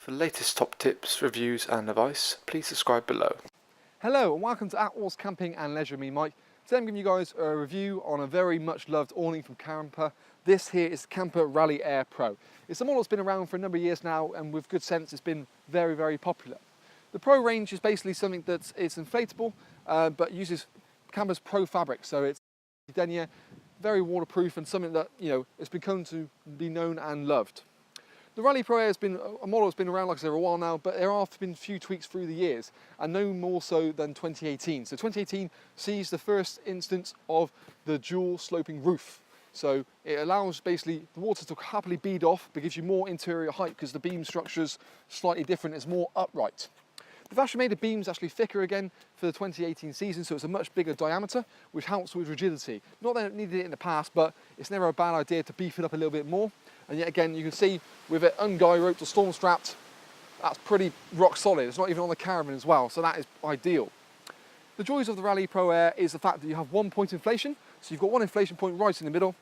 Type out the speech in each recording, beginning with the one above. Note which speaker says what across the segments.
Speaker 1: For the latest top tips, reviews and advice, please subscribe below.
Speaker 2: Hello and welcome to Attwoolls Camping and Leisure. Me, Mike. Today I'm giving you guys a review on a very much loved awning from Kampa. This here is Kampa Rally Air Pro. It's a model that's been around for a number of years now, and with good sense it's been very, very popular. The Pro range is basically something that is inflatable, but uses Kampa's Pro fabric, so it's denier, very waterproof, and something that, you know, it's become to be known and loved. The Rally Pro Air has been a model that's been around, like I said, for a while now, but there have been a few tweaks through the years, and no more so than 2018. So 2018 sees the first instance of the dual sloping roof. So it allows basically the water to happily bead off, but gives you more interior height because the beam structure's slightly different, it's more upright. They've actually made the beams actually thicker again for the 2018 season, so it's a much bigger diameter, which helps with rigidity. Not that it needed it in the past, but it's never a bad idea to beef it up a little bit more. And yet again, you can see with it unguy roped or storm strapped, that's pretty rock solid. It's not even on the caravan as well, so that is ideal. The joys of the Rally Pro Air is the fact that you have one point inflation, so you've got one inflation point right in the middle,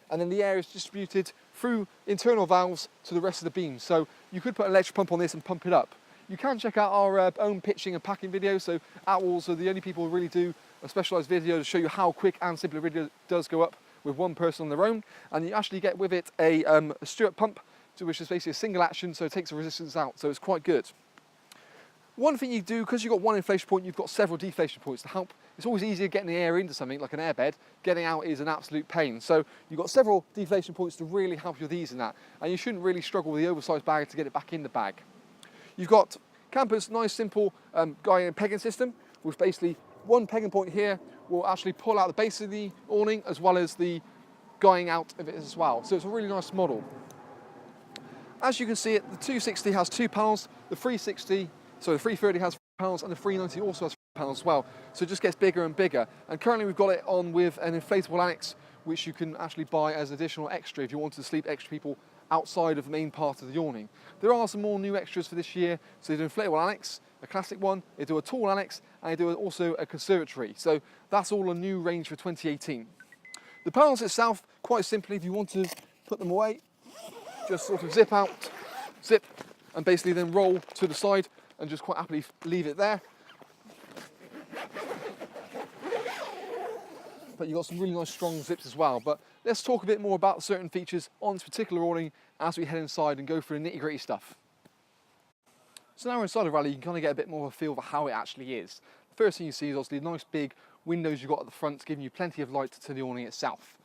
Speaker 2: and then the air is distributed through internal valves to the rest of the beam. So you could put an electric pump on this and pump it up. You can check out our own pitching and packing video, so Attwoolls are the only people who really do a specialised video to show you how quick and simple a video does go up with one person on their own. And you actually get with it a Stewart pump, which is basically a single action, so it takes the resistance out, so it's quite good. One thing you do, because you've got one inflation point, you've got several deflation points to help. It's always easier getting the air into something like an airbed. Getting out is an absolute pain. So you've got several deflation points to really help you with easing that, and you shouldn't really struggle with the oversized bag to get it back in the bag. You've got Kampa's nice simple guy and pegging system, with basically one pegging point here will actually pull out the base of the awning as well as the guying out of it as well. So it's a really nice model. As you can see, the 260 has 2 panels, the 330 has 3 panels, and the 390 also has 3 panels as well. So it just gets bigger and bigger. And currently we've got it on with an inflatable annex, which you can actually buy as additional extra if you want to sleep extra people outside of the main part of the awning. There are some more new extras for this year. So they do an inflatable annex, a classic one, they do a tall annex, and they do also a conservatory. So that's all a new range for 2018. The panels itself, quite simply, if you want to put them away, just sort of zip out, zip, and basically then roll to the side and just quite happily leave it there. But you've got some really nice strong zips as well. But let's talk a bit more about certain features on this particular awning as we head inside and go through the nitty-gritty stuff. So now we're inside of Rally, you can kind of get a bit more of a feel for how it actually is. The first thing you see is obviously the nice big windows you've got at the front, giving you plenty of light to the awning itself.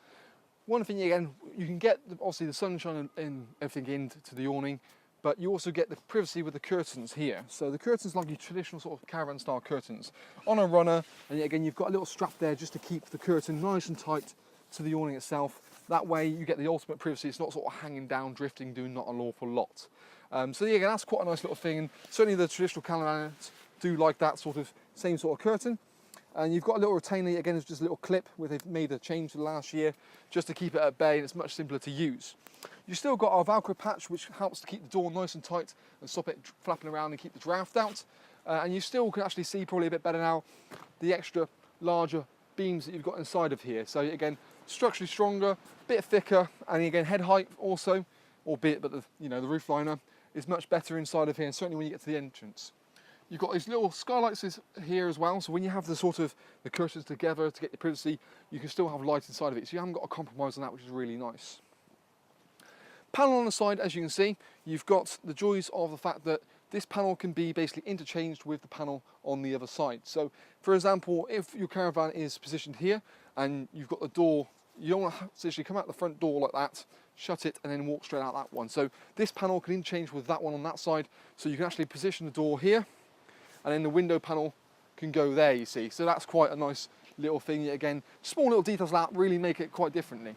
Speaker 2: One thing, again, you can get obviously the sunshine and everything into the awning, but you also get the privacy with the curtains here. So the curtains like your traditional sort of caravan style curtains on a runner, and again you've got a little strap there just to keep the curtain nice and tight to the awning itself. That way you get the ultimate privacy. It's not sort of hanging down, drifting, doing not an awful lot. So yeah, again, that's quite a nice little thing, and certainly the traditional caravans do like that sort of same sort of curtain. And you've got a little retainer, again, it's just a little clip where they've made a change the last year just to keep it at bay, and it's much simpler to use. You've still got our Velcro patch, which helps to keep the door nice and tight and stop it flapping around and keep the draft out. And you still can actually see probably a bit better now the extra larger beams that you've got inside of here. So again, structurally stronger, a bit thicker, and again, head height also, albeit, but the roof liner is much better inside of here, and certainly when you get to the entrance. You've got these little skylights here as well, so when you have the curtains together to get your privacy, you can still have light inside of it, so you haven't got a compromise on that, which is really nice. Panel on the side, as you can see, you've got the joys of the fact that this panel can be basically interchanged with the panel on the other side. So, for example, if your caravan is positioned here and you've got the door, you don't want to essentially come out the front door like that, shut it, and then walk straight out that one. So this panel can interchange with that one on that side, so you can actually position the door here, and then the window panel can go there, you see. So that's quite a nice little thing. Again, small little details like that really make it quite differently.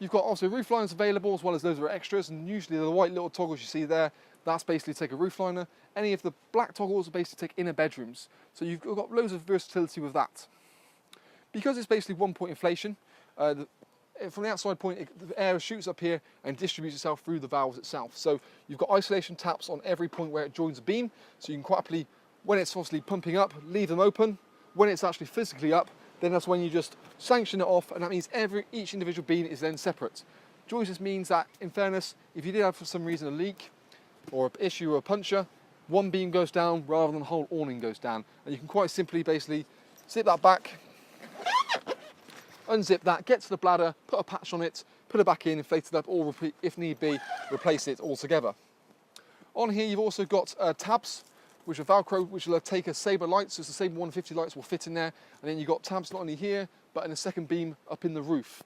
Speaker 2: You've got also roof liners available, as well as those are extras, and usually the white little toggles you see there, that's basically to take a roof liner. Any of the black toggles are basically to take inner bedrooms. So you've got loads of versatility with that. Because it's basically one point inflation, from the outside point, the air shoots up here and distributes itself through the valves itself. So you've got isolation taps on every point where it joins a beam, so you can quite happily, when it's obviously pumping up, leave them open. When it's actually physically up, then that's when you just sanction it off, and that means each individual beam is then separate. Joys just means that, in fairness, if you did have for some reason a leak, or an issue or a puncture, one beam goes down rather than the whole awning goes down. And you can quite simply basically zip that back, unzip that, get to the bladder, put a patch on it, put it back in, inflate it up, or if need be, replace it altogether. On here you've also got tabs, which are Velcro, which will take a Sabre light, so the Sabre 150 lights will fit in there, and then you've got tabs not only here, but in a second beam up in the roof.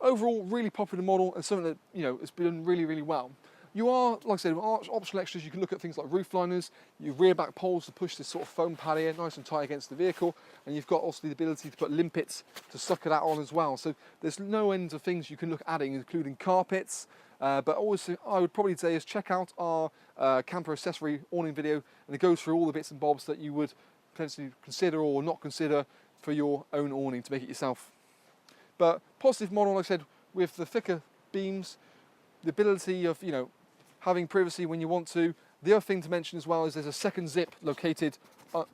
Speaker 2: Overall, really popular model, and something that, you know, has been really, really well. You are, like I said, with optional extras, you can look at things like roof liners, your rear back poles to push this sort of foam pad here, nice and tight against the vehicle, and you've got also the ability to put limpets to sucker that on as well. So there's no end of things you can look at adding, including carpets, but also I would probably say is check out our camper accessory awning video, and it goes through all the bits and bobs that you would potentially consider or not consider for your own awning to make it yourself. But positive model, like I said, with the thicker beams, the ability of, you know, having privacy when you want to. The other thing to mention as well is there's a second zip located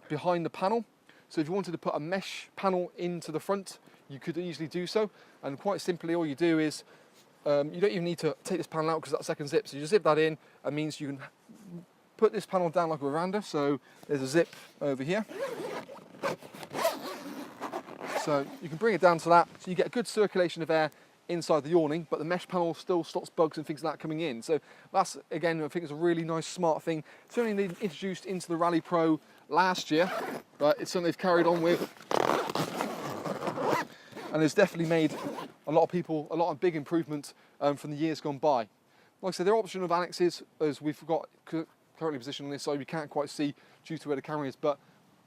Speaker 2: behind the panel. So if you wanted to put a mesh panel into the front, you could easily do so. And quite simply, all you do is, you don't even need to take this panel out because that second zip. So you just zip that in, and means you can put this panel down like a veranda. So there's a zip over here. So you can bring it down to that, so you get a good circulation of air inside the awning, but the mesh panel still stops bugs and things like that coming in. So that's, again, I think it's a really nice, smart thing. Certainly they introduced into the Rally Pro last year, but it's something they've carried on with. And it's definitely made a lot of big improvement from the years gone by. Like I said, there are optional annexes, as we've got currently positioned on this side, we can't quite see due to where the camera is, but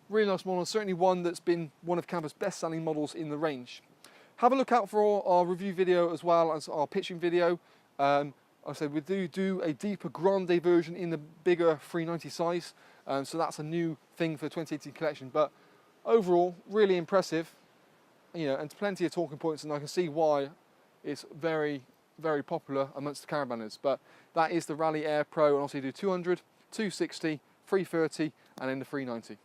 Speaker 2: really nice model, certainly one that's been one of Kampa's best-selling models in the range. Have a look out for our review video as well as our pitching video. I said we do a deeper grande version in the bigger 390 size, so that's a new thing for the 2018 collection. But overall, really impressive, you know, and plenty of talking points, and I can see why it's very, very popular amongst the caravanners. But that is the Rally Air Pro, and also you do 200, 260, 330, and then the 390.